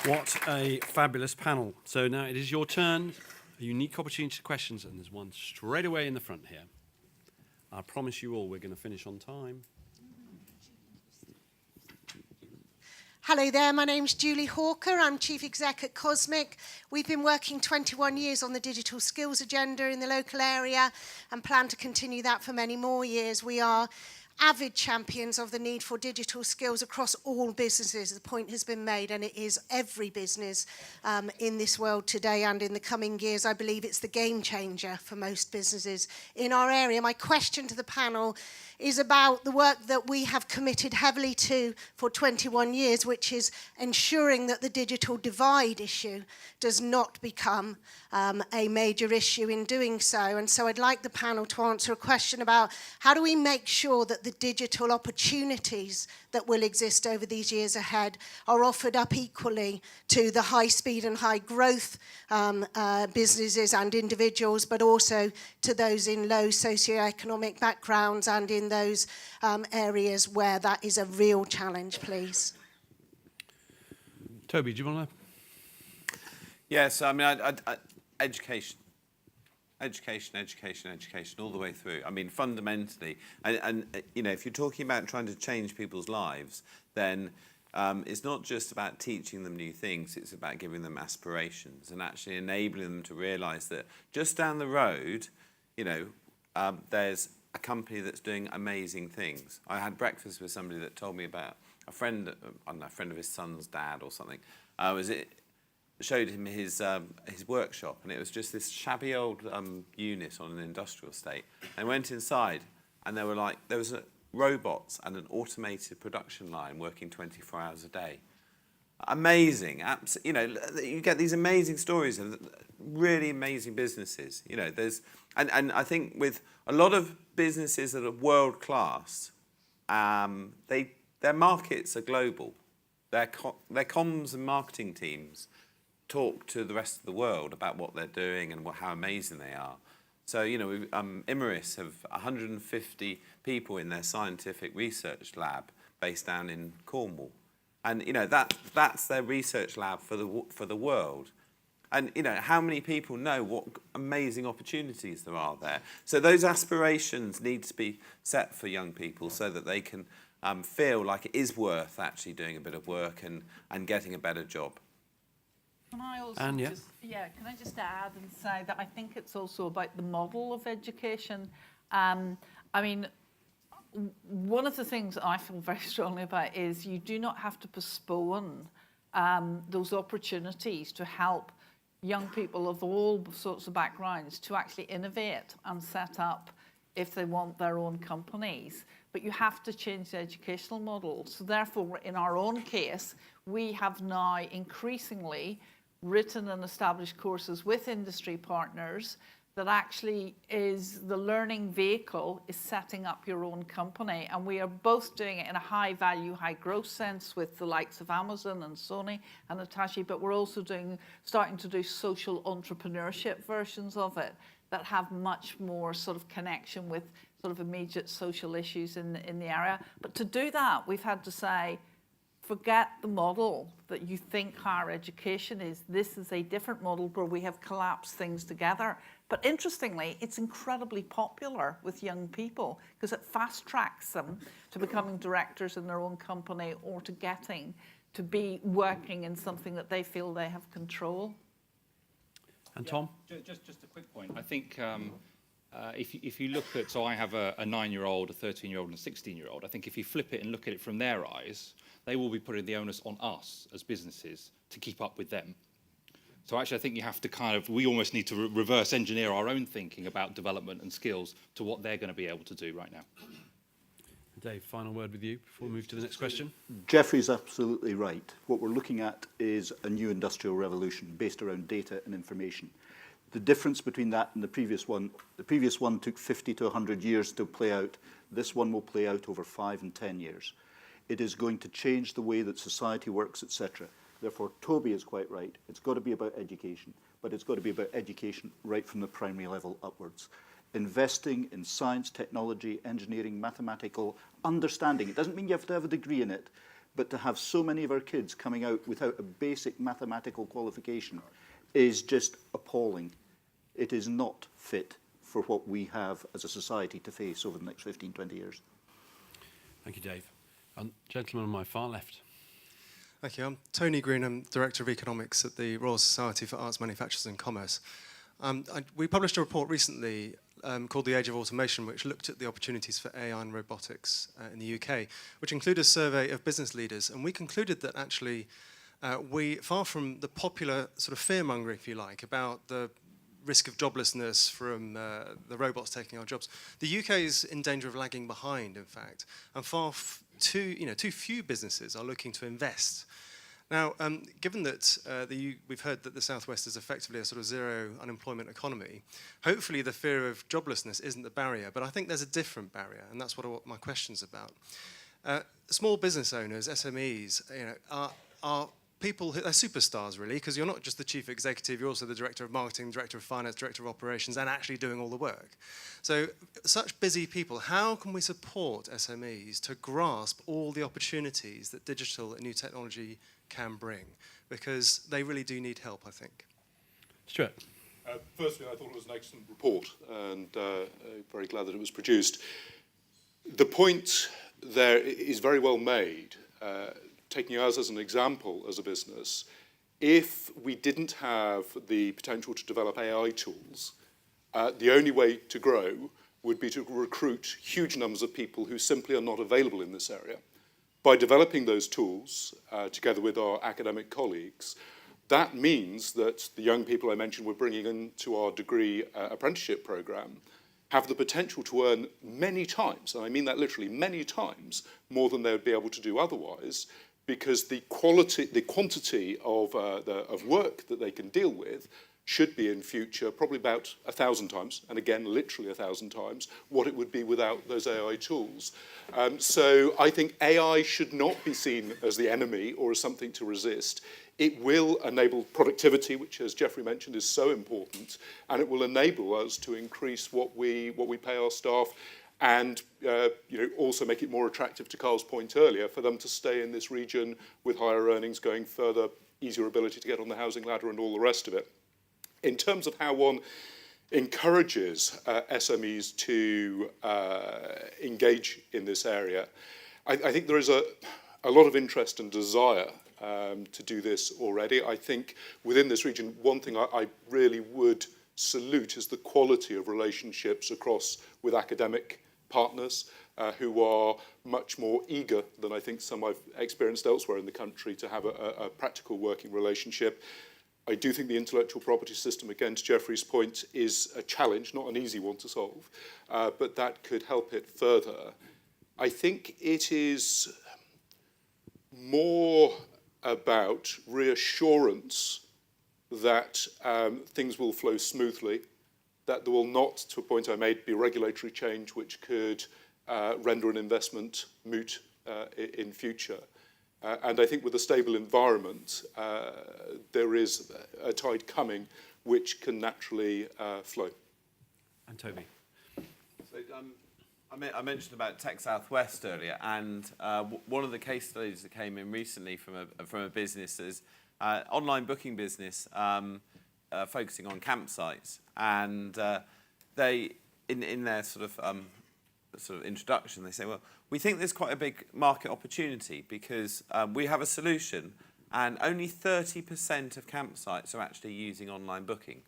What a fabulous panel. So now it is your turn. A unique opportunity to questions, and there's one straight away in the front here. I promise you all we're going to finish on time. Hello there, my name's Julie Hawker. I'm Chief Exec at Cosmic. We've been working 21 years on the digital skills agenda in the local area and plan to continue that for many more years. We are avid champions of the need for digital skills across all businesses. The point has been made, and it is every business in this world today and in the coming years. I believe it's the game changer for most businesses in our area. My question to the panel is about the work that we have committed heavily to for 21 years, which is ensuring that the digital divide issue does not become a major issue in doing so. And so I'd like the panel to answer a question about how do we make sure that the digital opportunities that will exist over these years ahead are offered up equally to the high speed and high growth businesses and individuals, but also to those in low socioeconomic backgrounds and in those areas where that is a real challenge, please. Toby, do you want to? Yes, I mean, education, all the way through. I mean, fundamentally, and you know, if you're talking about trying to change people's lives, then it's not just about teaching them new things, it's about giving them aspirations and actually enabling them to realise that just down the road, you know, there's a company that's doing amazing things. I had breakfast with somebody that told me about a friend, I don't know, a friend of his son's dad or something. Showed him his workshop, and it was just this shabby old unit on an industrial estate. And went inside, and there was robots and an automated production line working 24 hours a day. Amazing, you know, you get these amazing stories of really amazing businesses. You know, and I think with a lot of businesses that are world class, their markets are global. Their comms and marketing teams talk to the rest of the world about what they're doing and how amazing they are. So, you know, Imerys have 150 people in their scientific research lab based down in Cornwall. And, you know, that's their research lab for the world. And, you know, how many people know what amazing opportunities there are there? So those aspirations need to be set for young people so that they can feel like it is worth actually doing a bit of work and getting a better job. Can I also can I just add and say that I think it's also about the model of education. I mean, one of the things I feel very strongly about is you do not have to postpone those opportunities to help young people of all sorts of backgrounds to actually innovate and set up if they want their own companies. But you have to change the educational model. So therefore, in our own case, we have now increasingly written and established courses with industry partners that actually is the learning vehicle is setting up your own company. And we are both doing it in a high value, high growth sense with the likes of Amazon and Sony and Hitachi, but we're also starting to do social entrepreneurship versions of it that have much more sort of connection with sort of immediate social issues in the area. But to do that, we've had to say, forget the model that you think higher education is. This is a different model where we have collapsed things together. But interestingly, it's incredibly popular with young people because it fast tracks them to becoming directors in their own company or to getting to be working in something that they feel they have control. And Tom? Just a quick point. I think if you look at, so I have a 9-year-old, a 13-year-old and a 16-year-old. I think if you flip it and look at it from their eyes, they will be putting the onus on us as businesses to keep up with them. So actually I think you have to we almost need to reverse engineer our own thinking about development and skills to what they're going to be able to do right now. Dave, final word with you before we move to the next question. Geoffrey's absolutely right. What we're looking at is a new industrial revolution based around data and information. The difference between that and the previous one took 50 to 100 years to play out. This one will play out over 5 and 10 years. It is going to change the way that society works, etc. Therefore, Toby is quite right. It's got to be about education, but it's got to be about education right from the primary level upwards. Investing in science, technology, engineering, mathematical understanding. It doesn't mean you have to have a degree in it, but to have so many of our kids coming out without a basic mathematical qualification is just appalling. It is not fit for what we have as a society to face over the next 15, 20 years. Thank you, Dave. Gentleman on my far left. Thank you. I'm Tony Green. I'm Director of Economics at the Royal Society for Arts, Manufactures and Commerce. We published a report recently called The Age of Automation, which looked at the opportunities for AI and robotics in the UK, which included a survey of business leaders. And we concluded that actually we, far from the popular sort of fear-mongering, if you like, about the risk of joblessness from the robots taking our jobs, the UK is in danger of lagging behind, in fact, and too few businesses are looking to invest. Now, given that we've heard that the South West is effectively a sort of zero unemployment economy, hopefully the fear of joblessness isn't the barrier, but I think there's a different barrier, and that's what my question's about. Small business owners, SMEs, are people who are superstars, really, because you're not just the chief executive, you're also the director of marketing, director of finance, director of operations, and actually doing all the work. So such busy people, how can we support SMEs to grasp all the opportunities that digital and new technology can bring? Because they really do need help, I think. Stuart. Firstly, I thought it was an excellent report, and very glad that it was produced. The point there is very well made. Taking us as an example as a business, if we didn't have the potential to develop AI tools, the only way to grow would be to recruit huge numbers of people who simply are not available in this area. By developing those tools, together with our academic colleagues, that means that the young people I mentioned we're bringing into our degree apprenticeship programme have the potential to earn many times, and I mean that literally many times, more than they would be able to do otherwise, because the quantity of work that they can deal with should be in future probably about 1,000 times, and again, literally 1,000 times, what it would be without those AI tools. So I think AI should not be seen as the enemy or as something to resist. It will enable productivity, which, as Geoffrey mentioned, is so important, and it will enable us to increase what we pay our staff, and also make it more attractive, to Carl's point earlier, for them to stay in this region with higher earnings going further, easier ability to get on the housing ladder and all the rest of it. In terms of how one encourages SMEs to engage in this area, I think there is a lot of interest and desire to do this already. I think within this region, one thing I really would salute is the quality of relationships with academic partners who are much more eager than I think some I've experienced elsewhere in the country to have a practical working relationship. I do think the intellectual property system, again to Geoffrey's point, is a challenge, not an easy one to solve, but that could help it further. I think it is more about reassurance that things will flow smoothly, that there will not, to a point I made, be regulatory change which could render an investment moot in future. And I think with a stable environment, there is a tide coming which can naturally flow. And Toby. So, I mentioned about Tech South West earlier, and one of the case studies that came in recently from a business is online booking business focusing on campsites, and they in their sort of introduction they say, well, we think there's quite a big market opportunity because we have a solution, and only 30% of campsites are actually using online booking.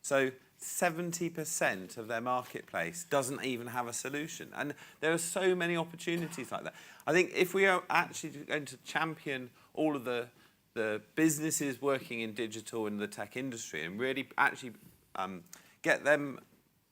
So 70% of their marketplace doesn't even have a solution. And there are so many opportunities like that. I think if we are actually going to champion all of the businesses working in digital and the tech industry and really actually get them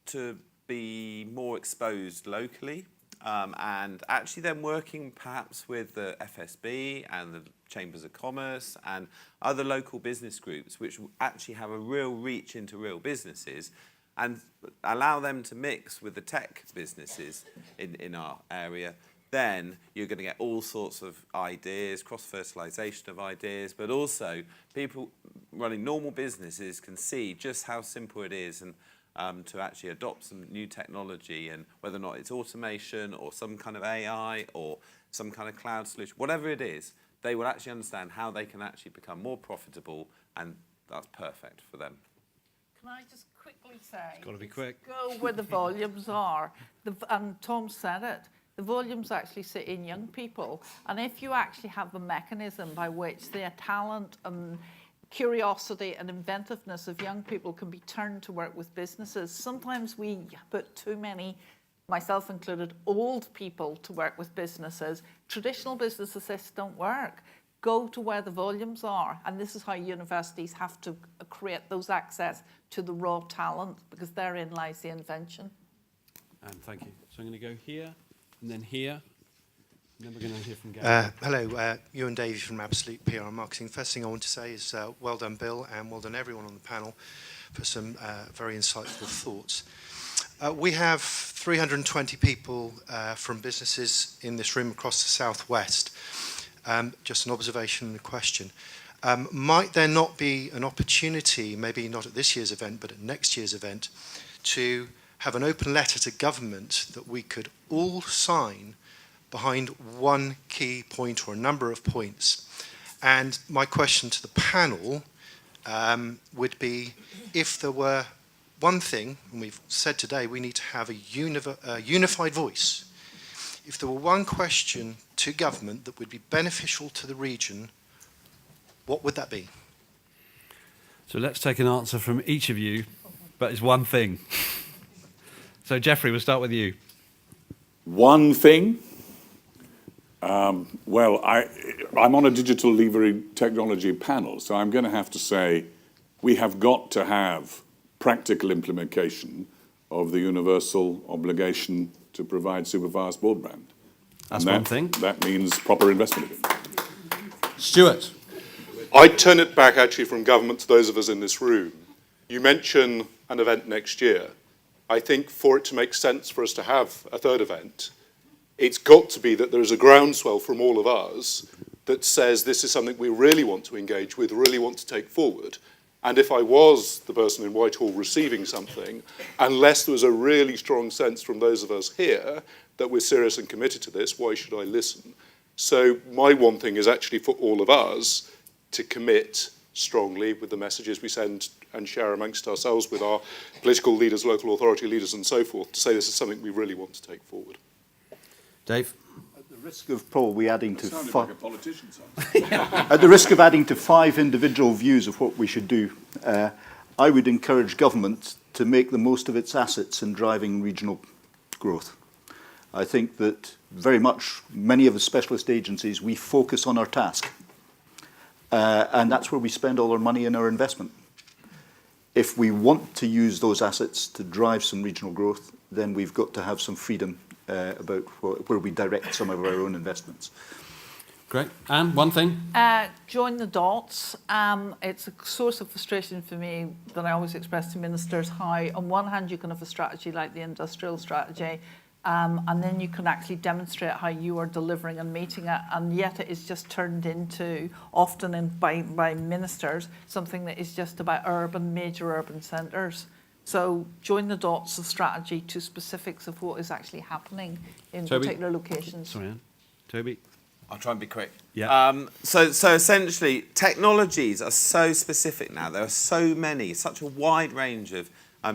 to be more exposed locally, and actually then working perhaps with the FSB and the Chambers of Commerce and other local business groups which actually have a real reach into real businesses and allow them to mix with the tech businesses in our area, then you're going to get all sorts of ideas, cross-fertilisation of ideas, but also people running normal businesses can see just how simple it is. And to actually adopt some new technology, and whether or not it's automation or some kind of AI or some kind of cloud solution, whatever it is, they will actually understand how they can actually become more profitable, and that's perfect for them. Can I just quickly say, It's got to be quick. Go where the volumes are. And Tom said it. The volumes actually sit in young people. And if you actually have the mechanism by which their talent and curiosity and inventiveness of young people can be turned to work with businesses, sometimes we put too many, myself included, old people to work with businesses. Traditional businesses don't work. Go to where the volumes are. And this is how universities have to create those access to the raw talent, because therein lies the invention. Thank you. So I'm going to go here, and then here, and then we're going to hear from Gary. Hello, Ewan Davey from Absolute PR and Marketing. First thing I want to say is well done, Bill, and well done everyone on the panel for some very insightful thoughts. We have 320 people from businesses in this room across the South West. Just an observation and a question. Might there not be an opportunity, maybe not at this year's event, but at next year's event, to have an open letter to government that we could all sign behind one key point or a number of points? And my question to the panel would be, if there were one thing, and we've said today we need to have a unified voice, if there were one question to government that would be beneficial to the region, what would that be? So let's take an answer from each of you, but it's one thing. So Geoffrey, we'll start with you. One thing? Well, I'm on a digital leverage technology panel, so I'm going to have to say we have got to have practical implementation of the universal obligation to provide superfast broadband. That's one thing. That means proper investment in it. Stuart. I'd turn it back actually from government to those of us in this room. You mention an event next year. I think for it to make sense for us to have a third event, it's got to be that there is a groundswell from all of us that says this is something we really want to engage with, really want to take forward. And if I was the person in Whitehall receiving something, unless there was a really strong sense from those of us here that we're serious and committed to this, why should I listen? So my one thing is actually for all of us to commit strongly with the messages we send and share amongst ourselves with our political leaders, local authority leaders and so forth, to say this is something we really want to take forward. Dave? At the risk of probably adding to Like a politician. at the risk of adding to 5 individual views of what we should do, I would encourage government to make the most of its assets in driving regional growth. I think that very much many of the specialist agencies, we focus on our task. And that's where we spend all our money and our investment. If we want to use those assets to drive some regional growth, then we've got to have some freedom about where we direct some of our own investments. Great. Anne, one thing? Join the dots. It's a source of frustration for me that I always express to ministers how, on one hand, you can have a strategy like the industrial strategy, and then you can actually demonstrate how you are delivering and meeting it, and yet it is just turned into, often by ministers, something that is just about major urban centres. So join the dots of strategy to specifics of what is actually happening in Toby? particular locations. Sorry, Anne. Toby? I'll try and be quick. Yeah. So essentially, technologies are so specific now. There are so many, such a wide range of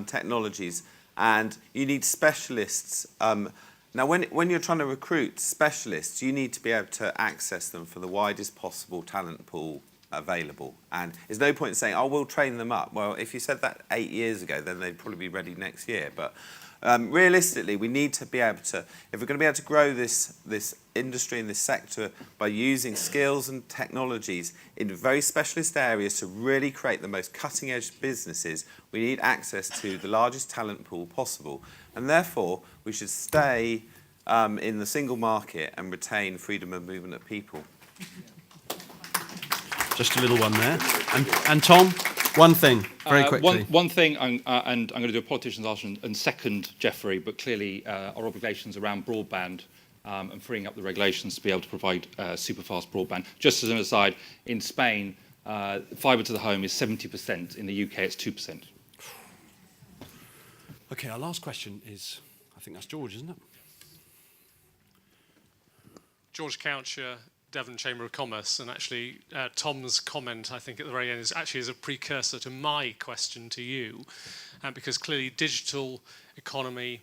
technologies, and you need specialists. Now, when you're trying to recruit specialists, you need to be able to access them for the widest possible talent pool available. And there's no point in saying, oh, we'll train them up. Well, if you said that 8 years ago, then they'd probably be ready next year. But realistically, we need to be able to, if we're going to be able to grow this industry and this sector by using skills and technologies in very specialist areas to really create the most cutting-edge businesses, we need access to the largest talent pool possible. And therefore, we should stay in the single market and retain freedom of movement of people. Just a little one there. And Tom, one thing, very quickly. One thing, and I'm going to do a politician's answer and second Geoffrey, but clearly our obligations around broadband and freeing up the regulations to be able to provide super-fast broadband. Just as an aside, in Spain, fibre to the home is 70%. In the UK, it's 2%. Okay, our last question is, I think that's George, isn't it? George Coucher, Devon Chamber of Commerce, and actually Tom's comment, I think, at the very end is a precursor to my question to you, because clearly digital economy,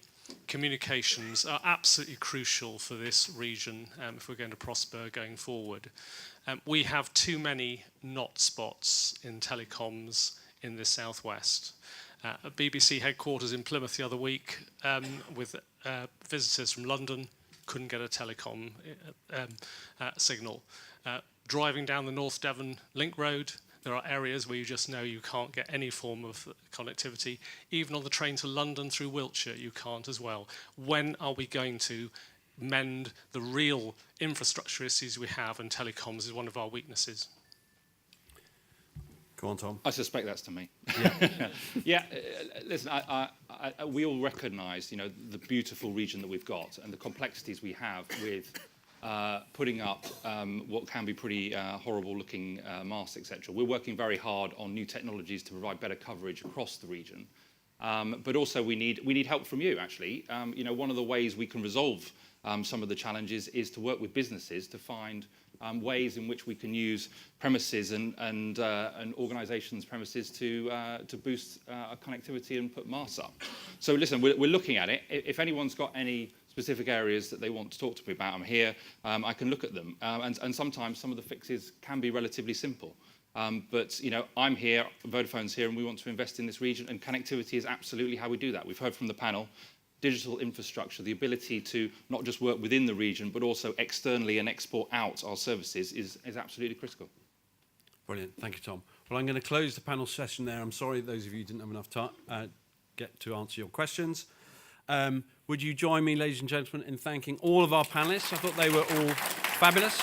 communications are absolutely crucial for this region if we're going to prosper going forward. We have too many not spots in telecoms in the southwest. At BBC headquarters in Plymouth the other week with visitors from London, couldn't get a telecom signal. Driving down the North Devon Link Road, there are areas where you just know you can't get any form of connectivity. Even on the train to London through Wiltshire, you can't as well. When are we going to mend the real infrastructure issues we have? And telecoms is one of our weaknesses. Go on, Tom. I suspect that's to me. Yeah, listen, we all recognise, the beautiful region that we've got and the complexities we have with putting up what can be pretty horrible-looking masts, etc. We're working very hard on new technologies to provide better coverage across the region. But also we need help from you, actually. One of the ways we can resolve some of the challenges is to work with businesses to find ways in which we can use premises and organisations' premises to boost connectivity and put masts up. So listen, we're looking at it. If anyone's got any specific areas that they want to talk to me about, I'm here. I can look at them. And sometimes some of the fixes can be relatively simple. But I'm here, Vodafone's here, and we want to invest in this region, and connectivity is absolutely how we do that. We've heard from the panel. Digital infrastructure, the ability to not just work within the region, but also externally and export out our services is absolutely critical. Brilliant. Thank you, Tom. Well, I'm going to close the panel session there. I'm sorry those of you who didn't have enough time get to answer your questions. Would you join me, ladies and gentlemen, in thanking all of our panellists? I thought they were all fabulous.